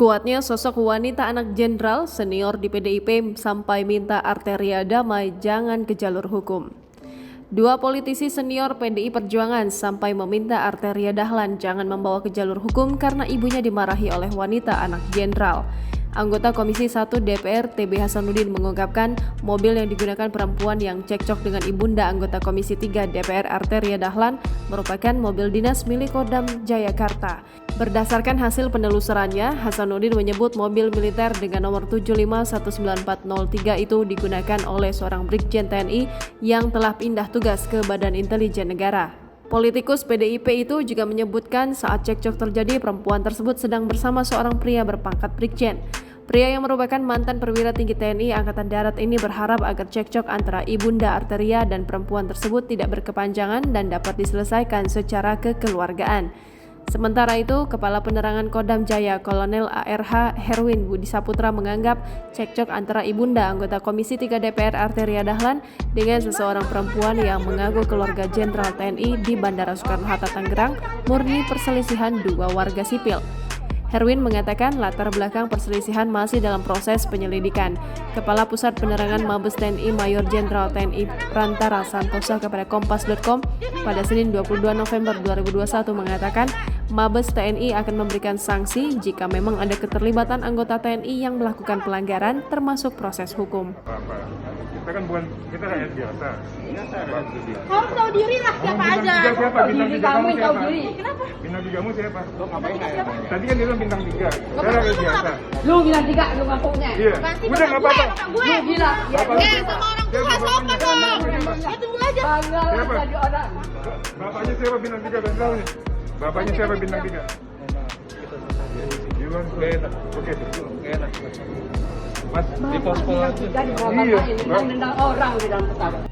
Kuatnya sosok wanita anak jenderal senior di PDIP sampai minta Arteria damai jangan ke jalur hukum. Dua politisi senior PDI Perjuangan sampai meminta Arteria Dahlan jangan membawa ke jalur hukum karena ibunya dimarahi oleh wanita anak jenderal. Anggota Komisi 1 DPR TB Hasanuddin mengungkapkan mobil yang digunakan perempuan yang cekcok dengan ibunda anggota Komisi 3 DPR Arteria Dahlan merupakan mobil dinas milik Kodam Jayakarta. Berdasarkan hasil penelusurannya, Hasanuddin menyebut mobil militer dengan nomor 751943 itu digunakan oleh seorang Brigjen TNI yang telah pindah tugas ke Badan Intelijen Negara. Politikus PDIP itu juga menyebutkan saat cekcok terjadi, perempuan tersebut sedang bersama seorang pria berpangkat Brigjen. Pria yang merupakan mantan perwira tinggi TNI Angkatan Darat ini berharap agar cekcok antara ibunda Arteria dan perempuan tersebut tidak berkepanjangan dan dapat diselesaikan secara kekeluargaan. Sementara itu, Kepala Penerangan Kodam Jaya Kolonel ARH Herwin Budi Saputra menganggap cekcok antara ibunda anggota Komisi 3 DPR Arteria Dahlan dengan seseorang perempuan yang mengaku keluarga Jenderal TNI di Bandara Soekarno-Hatta Tangerang murni perselisihan dua warga sipil. Herwin mengatakan latar belakang perselisihan masih dalam proses penyelidikan. Kepala Pusat Penerangan Mabes TNI Mayor Jenderal TNI Prantara Santosa kepada Kompas.com pada Senin 22 November 2021 mengatakan Mabes TNI akan memberikan sanksi jika memang ada keterlibatan anggota TNI yang melakukan pelanggaran termasuk proses hukum. Kita kan bukan, kita rakyat biasa. Kamu tahu diri lah siapa aja. Siapa? Bintang tiga kamu siapa? Kenapa? Bintang tiga kamu siapa? Lo ngapain siapa? Tadi kan dia bilang bintang tiga. Saya rakyat biasa. Lu bintang tiga, lu ngampuknya. Iya. Udah nggak apa-apa. Gue Gila. sama orang tua sopan dong. Ya tunggu aja. Bangga Siapa? jadi orang. Bapaknya siapa bintang tiga? Dan tahu nih. Bapaknya siapa bintang tiga? Iwan. Oke. Mas, di posko aja. Jadi bapak ini nendang orang di dalam pesawat.